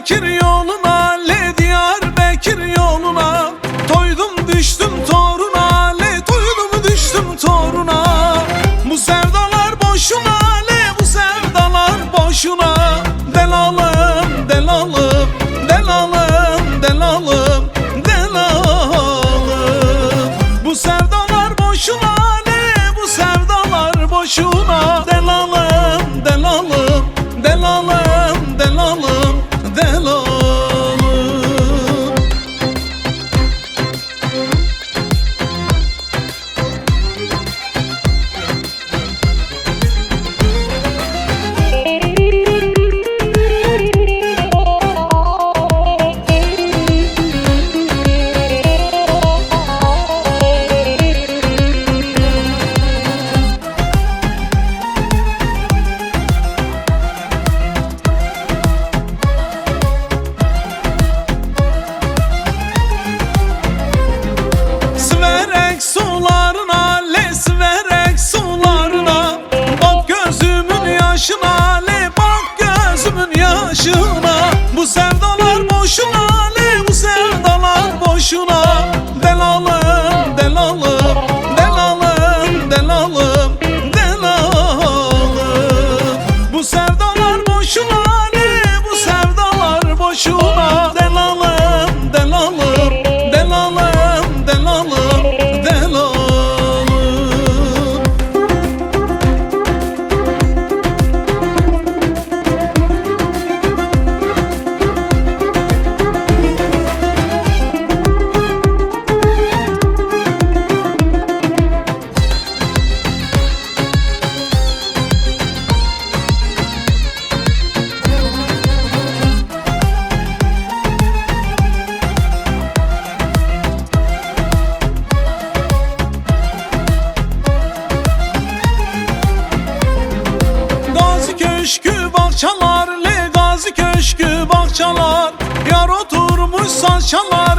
Diyarbakır yoluna, le Diyarbakır yoluna, toydum düştüm toruna, le toydum düştüm toruna. Bu sevdalar boşuna, le bu sevdalar boşuna. Delalım, delalım, delalım, delalım, delalım. Bu sevdalar boşuna, le bu sevdalar boşuna. Delalım, delalım, delalım, delalım, delalım. Siverek sularına, le siverek sularına, bak gözümün yaşına, le bak gözümün yaşına. Bu sevdalar boşuna, le bu sevdalar boşuna. Delalım, delalım, delalım, delalım, delalım. Bu sevdalar boşuna, le bu sevdalar boşuna. Delalım, delalım, delalım, delalım, delalım. Gazi köşkü bahçalar, le Gazi köşkü bahçalar, yar oturmuş saçalar.